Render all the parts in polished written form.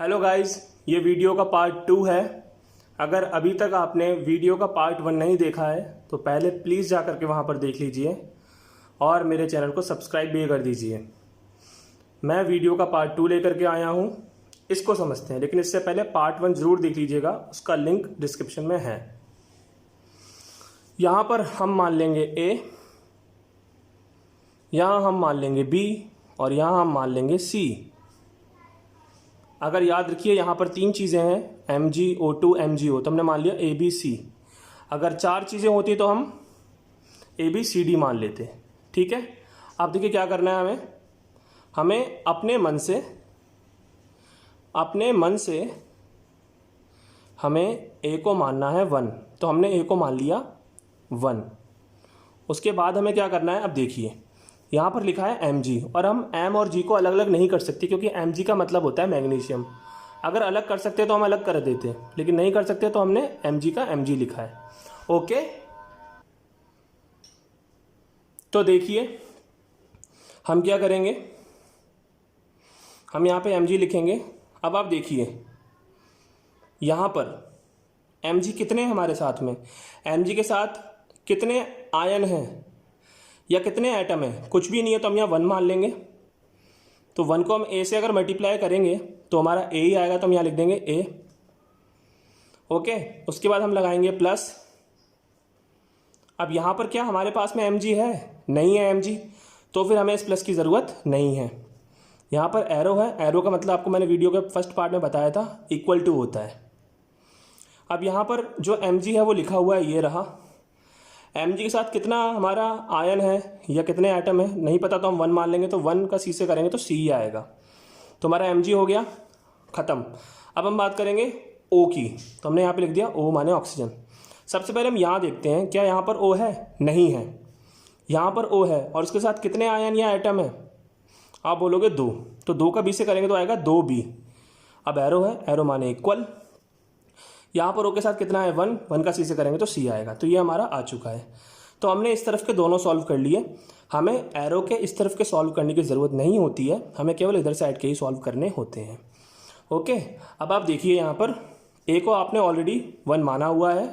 Hello guys, ये video का part 2 है। अगर अभी तक आपने वीडियो का पार्ट 1 नहीं देखा है तो पहले प्लीज़ जा करके वहाँ पर देख लीजिए और मेरे चैनल को सब्सक्राइब भी कर दीजिए। मैं वीडियो का पार्ट 2 लेकर के आया हूँ, इसको समझते हैं। लेकिन इससे पहले पार्ट 1 ज़रूर देख लीजिएगा, उसका लिंक डिस्क्रिप्शन में है। यहाँ पर हम मान लेंगे A, यहाँ हम मान लेंगे B और यहाँ हम मान लेंगे C। अगर याद रखिए यहाँ पर 3 चीज़ें हैं, MgO2 MgO, तो हमने मान लिया ABC। अगर 4 चीज़ें होती तो हम ABCD मान लेते। ठीक है, अब देखिए क्या करना है हमें अपने मन से हमें A को मानना है 1, तो हमने A को मान लिया 1। उसके बाद हमें क्या करना है, अब देखिए यहाँ पर लिखा है Mg, और हम M और G को अलग अलग नहीं कर सकते क्योंकि Mg का मतलब होता है मैग्नीशियम। अगर अलग कर सकते तो हम अलग कर देते, लेकिन नहीं कर सकते तो हमने Mg का Mg लिखा है। ओके, तो देखिए हम क्या करेंगे, हम यहाँ पे Mg लिखेंगे। अब आप देखिए यहाँ पर Mg कितने हैं हमारे साथ में, Mg के साथ कितने आयन हैं या कितने एटम हैं, कुछ भी नहीं है, तो हम यहाँ 1 मान लेंगे। तो 1 को हम A से अगर मल्टीप्लाई करेंगे तो हमारा A ही आएगा, तो हम यहाँ लिख देंगे A। ओके, उसके बाद हम लगाएंगे प्लस। अब यहाँ पर क्या हमारे पास में Mg है? नहीं है Mg, तो फिर हमें इस प्लस की ज़रूरत नहीं है। यहाँ पर एरो है, एरो का मतलब आपको मैंने वीडियो के फर्स्ट पार्ट में बताया था, इक्वल टू होता है। अब यहाँ पर जो Mg है वो लिखा हुआ है, ये रहा। Mg के साथ कितना हमारा आयन है या कितने एटम है नहीं पता, तो हम 1 मान लेंगे। तो 1 का C से करेंगे तो C ही आएगा, तो हमारा Mg हो गया ख़त्म। अब हम बात करेंगे O की, तो हमने यहाँ पे लिख दिया O माने ऑक्सीजन। सबसे पहले हम यहाँ देखते हैं क्या यहाँ पर O है, नहीं है। यहाँ पर O है और उसके साथ कितने आयन या एटम है, आप बोलोगे 2, तो 2 का B से करेंगे तो आएगा 2B। अब एरो है, एरो माने इक्वल। यहाँ पर O के साथ कितना है 1, 1 का C से करेंगे तो C आएगा। तो ये हमारा आ चुका है। तो हमने इस तरफ के दोनों सॉल्व कर लिए, हमें एरो के इस तरफ के सॉल्व करने की ज़रूरत नहीं होती है, हमें केवल इधर साइड के ही सॉल्व करने होते हैं। ओके, अब आप देखिए यहाँ पर A को आपने ऑलरेडी 1 माना हुआ है,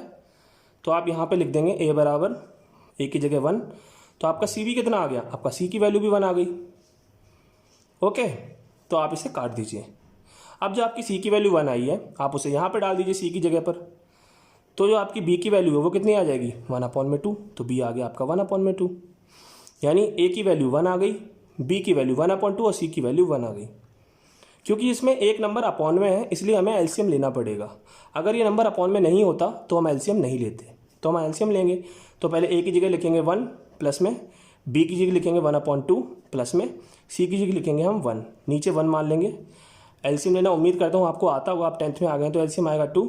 तो आप यहाँ पर लिख देंगे A बराबर A की जगह 1, तो आपका C भी कितना आ गया, आपका C की वैल्यू भी 1 आ गई। ओके, तो आप इसे काट दीजिए। अब जो आपकी C की वैल्यू 1 आई है, आप उसे यहाँ पर डाल दीजिए C की जगह पर। तो जो आपकी B की वैल्यू है वो कितनी आ जाएगी, 1/2, तो B आ गया आपका 1/2। यानी A की वैल्यू 1 आ गई, B की वैल्यू 1/2 और C की वैल्यू 1 आ गई। क्योंकि इसमें एक नंबर अपॉन में है, इसलिए हमें एलसीएम लेना पड़ेगा। अगर ये नंबर अपॉन में नहीं होता तो हम एलसीएम नहीं लेते, तो हम एलसीएम लेंगे। तो पहले A की जगह लिखेंगे 1 प्लस में, B की जगह लिखेंगे 1/2 प्लस में, C की जगह लिखेंगे हम 1, नीचे 1 मान लेंगे। एलसीएम लेना उम्मीद करता हूँ आपको आता होगा, आप 10th में आ गए, तो एलसीएम आएगा 2,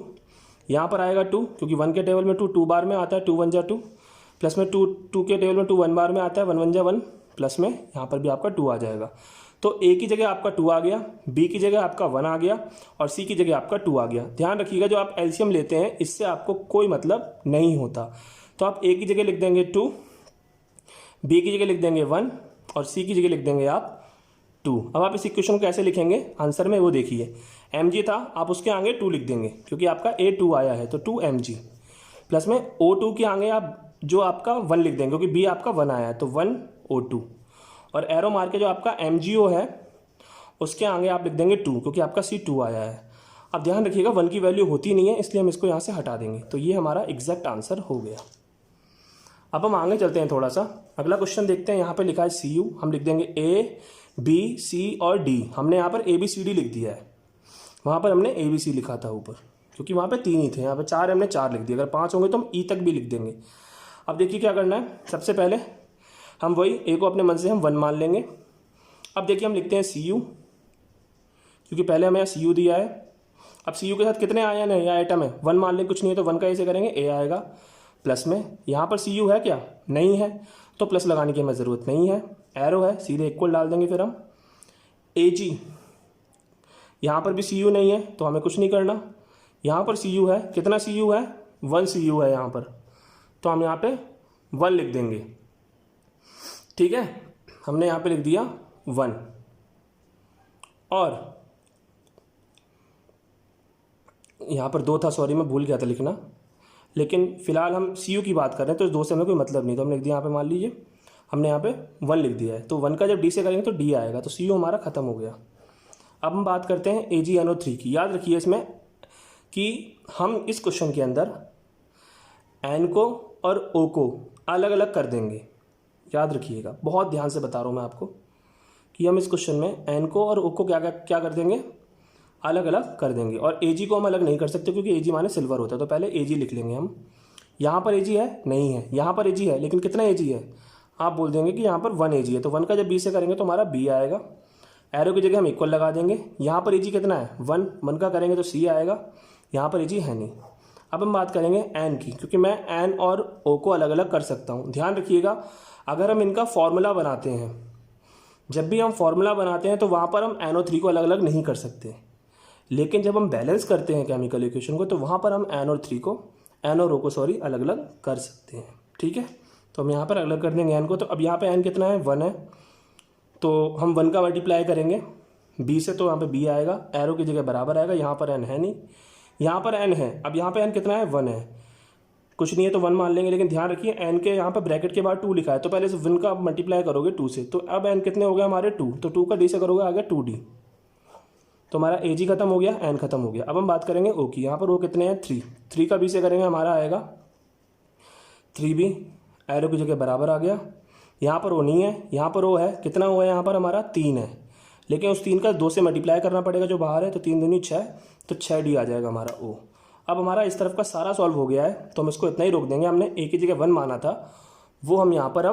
यहाँ पर आएगा 2, क्योंकि 1 के टेबल में 2 बार में आता है, 2 1 जा 2, प्लस में 2 के टेबल में 2 1 बार में आता है, 1 1 जा 1, प्लस में यहाँ पर भी आपका 2 आ जाएगा। तो A की जगह आपका 2 आ गया, B की जगह आपका 1 आ गया और C की जगह आपका 2 आ गया। ध्यान रखिएगा जो आप एलसीएम लेते हैं इससे आपको कोई मतलब नहीं होता। तो आप A की जगह लिख देंगे 2, B की जगह लिख देंगे 1 और C की जगह लिख देंगे आप 2। अब आप इस इक्वेशन को कैसे लिखेंगे आंसर में वो देखिए, Mg था, आप उसके आगे 2 लिख देंगे क्योंकि आपका A2 आया है, तो 2Mg प्लस में O2 के आगे आप जो आपका 1 लिख देंगे क्योंकि B आपका 1 आया है, तो 1O2 और एरो मार के जो आपका MgO है उसके आगे आप लिख देंगे 2 क्योंकि आपका C2 आया है। अब ध्यान रखिएगा 1 की वैल्यू होती नहीं है, इसलिए हम इसको यहाँ से हटा देंगे। तो ये हमारा एग्जैक्ट आंसर हो गया। अब हम आगे चलते हैं थोड़ा सा, अगला क्वेश्चन देखते हैं। यहाँ पे लिखा है Cu, हम लिख देंगे A B C और D। हमने यहाँ पर ABCD लिख दिया है, वहाँ पर हमने ABC लिखा था ऊपर, क्योंकि वहाँ पे 3 ही थे, यहाँ पे 4 हमने 4 लिख दिया। अगर 5 होंगे तो हम E तक भी लिख देंगे। अब देखिए क्या करना है, सबसे पहले हम वही A को अपने मन से हम 1 मान लेंगे। अब देखिए हम लिखते हैं Cu, क्योंकि पहले हमें यहाँ Cu दिया है। अब Cu के साथ कितने आयन है या आइटम है, 1 मान लें, कुछ नहीं है तो 1 का ऐसे करेंगे A आएगा, प्लस में यहाँ पर Cu है क्या, नहीं है, तो प्लस लगाने की हमें ज़रूरत नहीं है। एरो है, सीधे इक्वल डाल देंगे। फिर हम Ag, यहाँ पर भी Cu नहीं है तो हमें कुछ नहीं करना। यहाँ पर Cu है, कितना Cu है, 1 Cu है यहाँ पर, तो हम यहाँ पे 1 लिख देंगे। ठीक है, हमने यहाँ पे लिख दिया 1। और यहाँ पर 2 था, सॉरी मैं भूल गया था लिखना, लेकिन फिलहाल हम CU की बात कर रहे हैं तो इस 2 से हमें कोई मतलब नहीं, तो हमने लिख दिया यहाँ पे, मान लीजिए हमने यहाँ पे 1 लिख दिया है, तो 1 का जब D से करेंगे तो D आएगा, तो CU हमारा ख़त्म हो गया। अब हम बात करते हैं AgNO3 की। याद रखिए इसमें कि हम इस क्वेश्चन के अंदर N को और O को अलग अलग कर देंगे। याद रखिएगा, बहुत ध्यान से बता रहा हूँ मैं आपको कि हम इस क्वेश्चन में N को और O को क्या कर देंगे, अलग अलग कर देंगे। और Ag को हम अलग नहीं कर सकते क्योंकि Ag माने सिल्वर होता है, तो पहले Ag लिख लेंगे हम। यहाँ पर Ag है, नहीं है, यहाँ पर Ag है, लेकिन कितना Ag है, आप बोल देंगे कि यहाँ पर 1 Ag है, तो 1 का जब B से करेंगे तो हमारा B आएगा। एरो की जगह हम इक्वल लगा देंगे। यहाँ पर Ag कितना है, 1 का करेंगे तो C आएगा, यहाँ पर Ag है नहीं। अब हम बात करेंगे N की, क्योंकि मैं N और O को अलग अलग कर सकता हूँ। ध्यान रखिएगा, अगर हम इनका फॉर्मूला बनाते हैं, जब भी हम फॉर्मूला बनाते हैं तो वहाँ पर हम NO3 को अलग अलग नहीं कर सकते, लेकिन जब हम बैलेंस करते हैं केमिकल इक्वेशन को तो वहाँ पर हम N और O को अलग अलग कर सकते हैं। ठीक है, तो हम यहाँ पर अलग कर देंगे N को। तो अब यहाँ पे N कितना है, 1 है, तो हम 1 का मल्टीप्लाई करेंगे B से, तो यहाँ पे B आएगा, एरो की जगह बराबर आएगा। यहाँ पर N है नहीं, यहाँ पर N है। अब यहाँ पे N कितना है, 1 है, कुछ नहीं है तो 1 मान लेंगे, लेकिन ध्यान रखिए N के यहाँ पर ब्रैकेट के बाद 2 लिखा है, तो पहले से 1 का मल्टीप्लाई करोगे 2 से, तो अब N कितने हो गए हमारे 2, तो 2 का D से करोगे आ गया 2D, तो हमारा Ag खत्म हो गया, N खत्म हो गया। अब हम बात करेंगे O की। यहाँ पर O कितने हैं, 3 का B से करेंगे हमारा आएगा 3B, एरो की जगह बराबर आ गया। यहाँ पर O नहीं है, यहाँ पर O है, कितना O है यहाँ पर हमारा 3 है, लेकिन उस 3 का 2 से मल्टीप्लाई करना पड़ेगा जो बाहर है, तो 3 दूनी 6, तो 6D आ जाएगा हमारा O। अब हमारा इस तरफ का सारा सॉल्व हो गया है, तो हम इसको इतना ही रोक देंगे। हमने A की जगह 1 माना था, वो हम यहाँ पर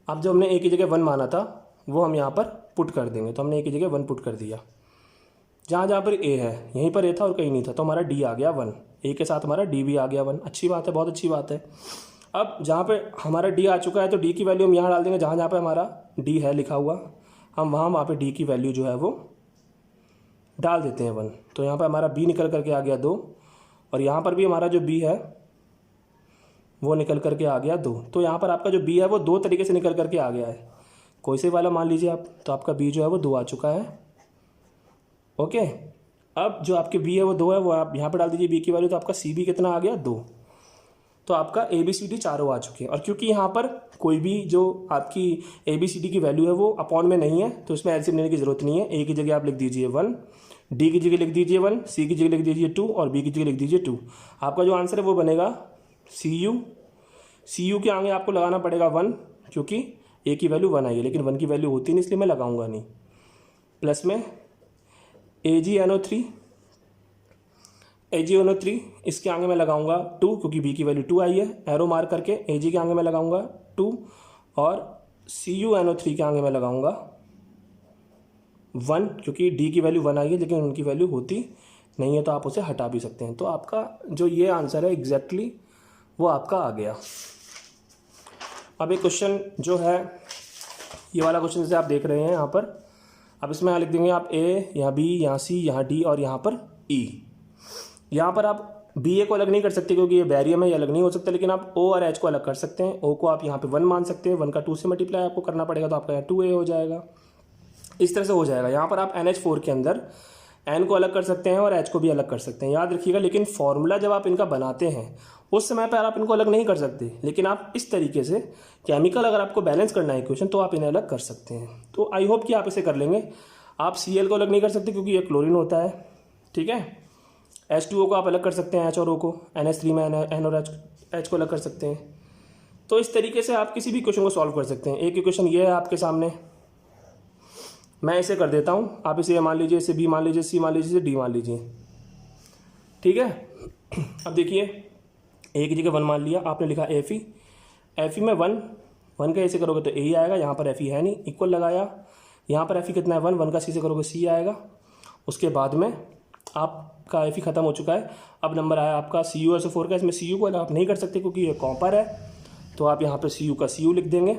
अब जो हमने A की जगह 1 माना था वो हम यहाँ पर पुट कर देंगे, तो हमने A की जगह 1 पुट कर दिया। जहाँ जहाँ पर A है यहीं पर A था और कहीं नहीं था, तो हमारा D आ गया 1, A के साथ हमारा D भी आ गया 1। अच्छी बात है, बहुत अच्छी बात है। अब जहाँ पे हमारा D आ चुका है तो D की वैल्यू हम यहाँ डाल देंगे, जहाँ जहाँ पे हमारा D है लिखा हुआ हम वहाँ पे D की वैल्यू जो है वो डाल देते हैं 1। तो यहाँ पर हमारा B निकल करके आ गया 2, और यहाँ पर भी हमारा जो B है वो निकल करके आ गया 2। तो यहाँ पर आपका जो B है वो 2 तरीके से निकल करके आ गया है, कोई से वाला मान लीजिए आप, तो आपका B जो है वो 2 आ चुका है। ओके, अब जो आपके B है वो 2 है, वो आप यहाँ पर डाल दीजिए B की वैल्यू, तो आपका CB कितना आ गया 2। तो आपका ABCD चारों आ चुके हैं। और क्योंकि यहाँ पर कोई भी जो आपकी ABCD की वैल्यू है वो अपॉन में नहीं है, तो इसमें एलसीएम लेने की जरूरत नहीं है। A की जगह आप लिख दीजिए 1, D की जगह लिख दीजिए 1, C की जगह लिख दीजिए 2 और B की जगह लिख दीजिए 2। आपका जो आंसर है वो बनेगा CU के आगे आपको लगाना पड़ेगा 1, क्योंकि A की वैल्यू 1 आई है, लेकिन 1 की वैल्यू होती नहीं इसलिए मैं लगाऊंगा नहीं। प्लस में AgNO3 इसके आगे मैं लगाऊंगा 2, क्योंकि B की वैल्यू 2 आई है, एरो मार करके Ag के आगे मैं लगाऊंगा 2, और CuNO3 के आगे मैं लगाऊंगा 1, क्योंकि D की वैल्यू 1 आई है लेकिन उनकी वैल्यू होती नहीं है, तो आप उसे हटा भी सकते हैं। तो आपका जो ये आंसर है एग्जैक्टली वो आपका आ गया। अब एक क्वेश्चन जो है, ये वाला क्वेश्चन जैसे आप देख रहे हैं यहाँ पर, अब इसमें यहाँ लिख देंगे आप A, यहाँ B, यहाँ C, यहाँ D और यहाँ पर E। यहाँ पर आप BA को अलग नहीं कर सकते क्योंकि ये बैरियम है, ये अलग नहीं हो सकता, लेकिन आप O और H को अलग कर सकते हैं। O को आप यहाँ पे 1 मान सकते हैं, 1 का 2 से मल्टीप्लाई आपको करना पड़ेगा, तो आपका यहाँ 2A हो जाएगा। इस तरह से हो जाएगा। यहाँ पर आप NH4 के अंदर N को अलग कर सकते हैं और H को भी अलग कर सकते हैं, याद रखिएगा। लेकिन फॉर्मूला जब आप इनका बनाते हैं उस समय पर आप इनको अलग नहीं कर सकते, लेकिन आप इस तरीके से केमिकल अगर आपको बैलेंस करना है इक्वेशन तो आप इन्हें अलग कर सकते हैं। तो आई होप कि आप इसे कर लेंगे। आप Cl को अलग नहीं कर सकते क्योंकि ये क्लोरीन होता है, ठीक है। H2O को आप अलग कर सकते हैं, H और O को, NH3 में N और H को अलग कर सकते हैं। तो इस तरीके से आप किसी भी क्वेश्चन को सॉल्व कर सकते हैं। एक इक्वेशन ये है आपके सामने, मैं इसे कर देता हूँ, आप इसे मान लीजिए, इसे B मान लीजिए, C मान लीजिए, D मान लीजिए, ठीक है। अब देखिए A की जगह 1 मान लिया, आपने लिखा Fe में 1 का ऐसे करोगे तो A ही आएगा, यहाँ पर Fe है नहीं, इक्वल लगाया, यहाँ पर Fe कितना है 1 का C से करोगे C आएगा। उसके बाद में आपका Fe खत्म हो चुका है। अब नंबर आया आपका CuSO4 का, इसमें Cu को आप नहीं कर सकते क्योंकि ये कॉपर है, तो आप यहाँ पे Cu का Cu लिख देंगे।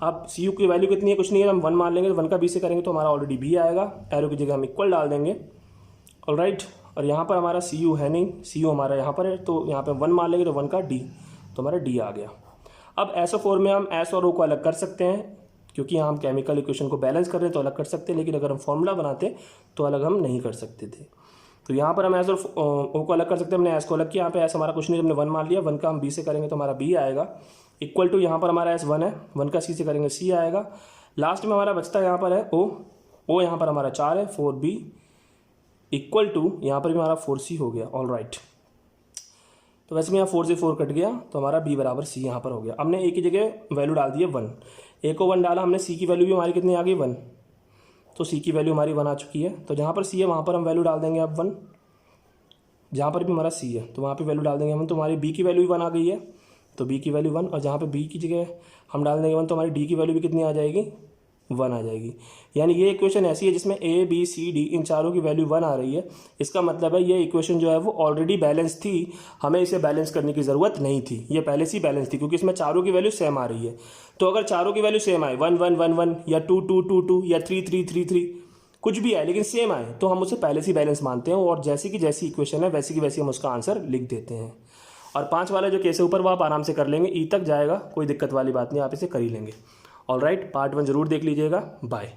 अब Cu की वैल्यू कितनी है, कुछ नहीं है, हम 1 मान लेंगे, तो 1 का B से करेंगे तो हमारा ऑलरेडी B आएगा, एरो की जगह हम इक्वल डाल देंगे, ऑलराइट। और यहाँ पर हमारा Cu है नहीं, Cu हमारा यहाँ पर है, तो यहाँ पे 1 मान लेंगे तो 1 का D, तो हमारा D आ गया। अब SO4 में हम S और O को अलग कर सकते हैं, क्योंकि यहाँ हम केमिकल इक्वेशन को बैलेंस कर रहे हैं तो अलग कर सकते हैं, लेकिन अगर हम फॉर्मूला बनाते तो अलग हम नहीं कर सकते थे। तो यहाँ पर हम एस और ओ को अलग कर सकते हैं। हमने एस को अलग किया, यहाँ पे एस हमारा कुछ नहीं, हमने 1 मान लिया। 1 का हम बी से करेंगे तो हमारा बी आएगा, इक्वल टू यहाँ पर हमारा एस 1 है, 1 का सी से करेंगे सी आएगा। लास्ट में हमारा बचता है यहाँ पर है ओ यहाँ पर हमारा 4 है, 4b इक्वल टू यहाँ पर भी हमारा 4c हो गया। ऑल राइट, तो वैसे में यहाँ 4 से 4 कट गया तो हमारा b बराबर c यहाँ पर हो गया। हमने a की जगह वैल्यू डाल दी है 1, a को 1 डाला हमने, c की वैल्यू भी हमारी कितनी आ गई 1, तो c की वैल्यू हमारी 1 आ चुकी है। तो जहाँ पर c है वहाँ पर हम वैल्यू डाल देंगे अब 1, जहाँ पर भी हमारा c है तो वहाँ पे वैल्यू डाल देंगे हम। तो हमारी b की वैल्यू भी 1 आ गई है, तो b की वैल्यू 1, और जहाँ पे b की जगह हम डाल देंगे 1 तो हमारी d की वैल्यू भी कितनी आ जाएगी, 1 आ जाएगी। यानी ये इक्वेशन ऐसी है जिसमें a b c d इन चारों की वैल्यू 1 आ रही है। इसका मतलब है ये इक्वेशन जो है वो ऑलरेडी बैलेंस थी, हमें इसे बैलेंस करने की ज़रूरत नहीं थी, ये पहले से ही बैलेंस थी क्योंकि इसमें चारों की वैल्यू सेम आ रही है। तो अगर चारों की वैल्यू सेम आए 1 1 1 1 या 2 2 2 2 या 3 3 3 3 कुछ भी आए लेकिन सेम आए तो हम उसे पहले से ही बैलेंस मानते हैं, और जैसी की जैसी इक्वेशन है वैसी की वैसी हम उसका आंसर लिख देते हैं। और 5 वाला जो केस है ऊपर वो आप आराम से कर लेंगे, ई तक जाएगा, कोई दिक्कत वाली बात नहीं, आप इसे कर ही लेंगे। ऑल राइट, पार्ट 1 जरूर देख लीजिएगा। बाय।